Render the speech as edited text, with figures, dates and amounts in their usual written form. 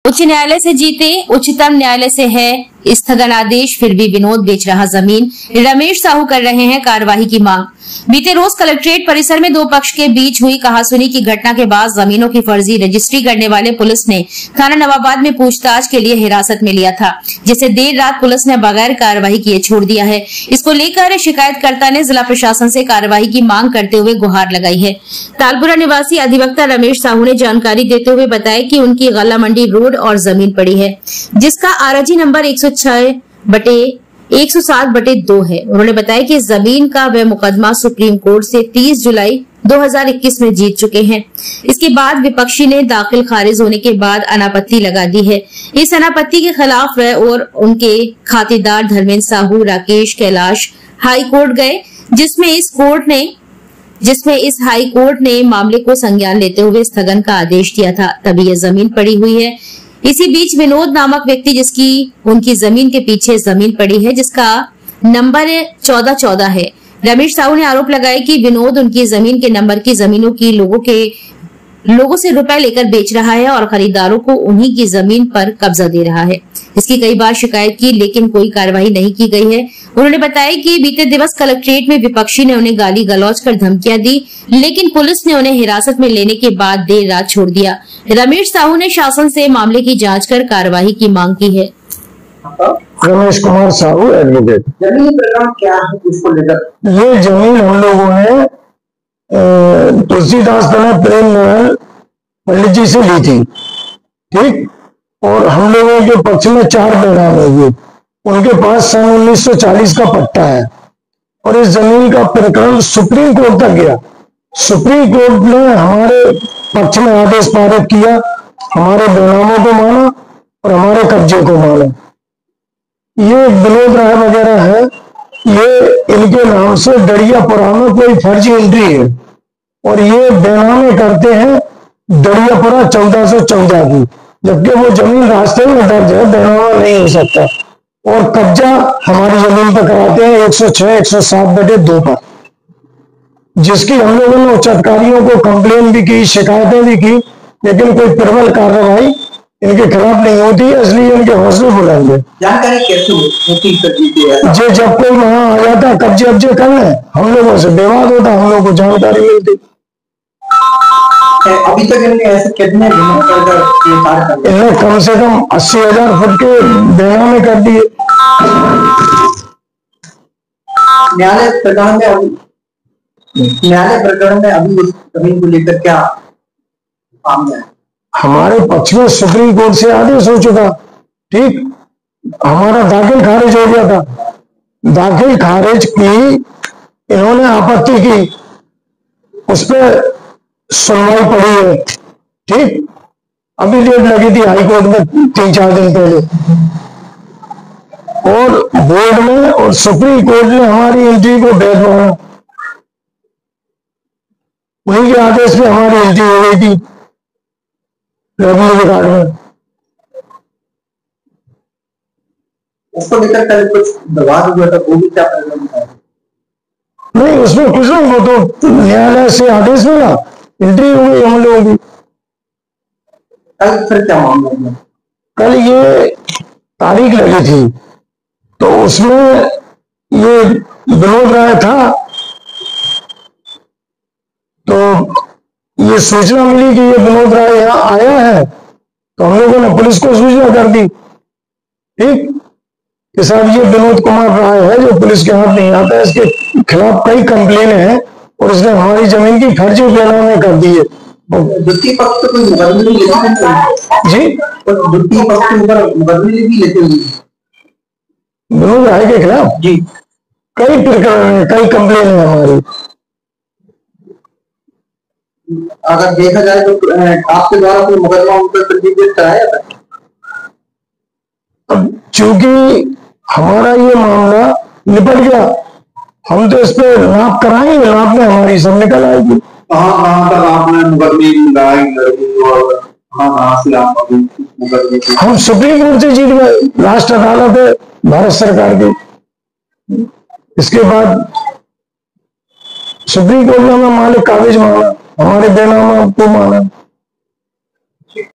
उच्च न्यायालय से जीते, उच्चतम न्यायालय से है स्थगन आदेश, फिर भी विनोद बेच रहा जमीन। रमेश साहू कर रहे हैं कार्यवाही की मांग। बीते रोज कलेक्ट्रेट परिसर में दो पक्ष के बीच हुई कहासुनी की घटना के बाद जमीनों की फर्जी रजिस्ट्री करने वाले पुलिस ने थाना नवाबाद में पूछताछ के लिए हिरासत में लिया था, जिसे देर रात पुलिस ने बगैर कार्रवाई किए छोड़ दिया है। इसको लेकर शिकायतकर्ता ने जिला प्रशासन से कार्रवाई की मांग करते हुए गुहार लगाई है। तालपुरा निवासी अधिवक्ता रमेश साहू ने जानकारी देते हुए बताया कि उनकी गला मंडी रोड और जमीन पड़ी है, जिसका आरजी नंबर 107/2 है। उन्होंने बताया कि जमीन का वह मुकदमा सुप्रीम कोर्ट से 30 जुलाई 2021 में जीत चुके हैं। इसके बाद विपक्षी ने दाखिल खारिज होने के बाद अनापत्ति लगा दी है। इस अनापत्ति के खिलाफ वह और उनके खातेदार धर्मेंद्र साहू, राकेश, कैलाश हाई कोर्ट गए, जिसमें इस हाई कोर्ट ने मामले को संज्ञान लेते हुए स्थगन का आदेश दिया था, तभी यह जमीन पड़ी हुई है। इसी बीच विनोद नामक व्यक्ति, जिसकी उनकी जमीन के पीछे जमीन पड़ी है, जिसका नंबर 1414 है। रमेश साहू ने आरोप लगाया कि विनोद उनकी जमीन के नंबर की जमीनों की लोगों से रुपए लेकर बेच रहा है और खरीदारों को उन्हीं की जमीन पर कब्जा दे रहा है। इसकी कई बार शिकायत की, लेकिन कोई कार्रवाई नहीं की गई है। उन्होंने बताया कि बीते दिवस कलेक्ट्रेट में विपक्षी ने उन्हें गाली गलौज कर धमकियां दी, लेकिन पुलिस ने उन्हें हिरासत में लेने के बाद देर रात छोड़ दिया। रमेश साहू ने शासन से मामले की जांच कर कार्रवाई की मांग की है। रमेश कुमार साहू, एडवोकेट। जमीन प्रकरण क्या है, उसको लेकर? ये जमीन हम लोगों ने तुलसीदास प्रेम नारायण पंडित जी से ली थी, ठीक। और हम लोगों के पक्ष में 4 बेनाम हुए। उनके पास सन 1940 का पट्टा है और इस जमीन का प्रकरण सुप्रीम कोर्ट तक गया। सुप्रीम कोर्ट ने हमारे पक्ष में आदेश पारित किया, हमारे बेनामों को माना और हमारे कब्जे को माना। ये विनोद राय वगैरह है, ये इनके नाम से दरियापुरा में कोई फर्जी एंट्री है और ये बेनामे करते हैं दरियापुरा 1414 की, जबकि वो जमीन रास्ते में दर्ज है, बेनामा नहीं हो सकता। और कब्जा हमारी जमीन पर कराते हैं 106/107 पर, जिसकी हम लोगों ने उच्च अधिकारियों को कंप्लेन भी की, शिकायतें भी की, लेकिन कोई प्रबल कार्रवाई इनके खिलाफ नहीं होती है, इसलिए इनके हौसले बुलंद है। जानकारी कैसे होती है? जब कोई वहां आ जाता कब्जे करने, हम लोगों से विवाद होता, हम लोग को जानकारी मिलती। अभी तक इन्होंने ऐसे कितने इन्हें कम से कम 80,000 फुट के बेनामे कर दिए। न्यायालय प्रकरण में अभी उस जमीन को लेकर क्या मामला है? हमारे पक्ष में सुप्रीम कोर्ट से आदेश हो चुका, ठीक। हमारा दाखिल खारिज हो गया था। दाखिल खारिज की इन्होंने आपत्ति की, उस पर सुनवाई पड़ी है, ठीक। अभी डेट लगी थी हाई कोर्ट में 3-4 दिन पहले, और बोर्ड में और सुप्रीम कोर्ट ने हमारी एंट्री को बैठ माना। वहीं के आदेश पे हमारी एंट्री हो गई थी रेवेन्यू रिकॉर्ड में। उसको लेकर कल कुछ विवाद हुआ था, वो भी क्या प्रॉब्लम था? नहीं, उसमें कुछ नहीं, वो तो न्यायालय से आदेश मिला, एंट्री हो गई हम लोगों की। कल फिर क्या मामला है? कल ये तारीख लगी थी, तो उसमें ये विनोद राय था, तो ये सूचना मिली कि ये विनोद राय यहाँ आया है, तो हम लोगों ने पुलिस को सूचना कर दी, ठीक, कि साहब ये विनोद कुमार राय है जो पुलिस के हाथ नहीं आता है, इसके खिलाफ कई कंप्लेन है और इसने हमारी जमीन की फर्जी बेनामे कर दी है। द्वितीय पक्ष तो कोई मुकदमे भी लेते हैं जी, द्वितीय पक्ष के ऊपर मुकदमे भी लेते हैं विनोद राय के खिलाफ जी। कई प्रकरण है, कई कंप्लेन है हमारी। अगर देखा जाए तो आपके द्वारा कोई मुकदमा उन पर पंजीकृत कराया था? अब चूंकि हमारा ये मामला निपट गया, हम तो इस पे नाप कराएंगे, नाप में हमारी सब निकल आएगी। कहाँ तक आपने मुकदमे हम सुप्रीम कोर्ट से जीत गए, राष्ट्र अदालत है भारत सरकार की। इसके बाद सुप्रीम कोर्ट ने हमें मालिक काबिज माना, हमारे बेनामा को माना।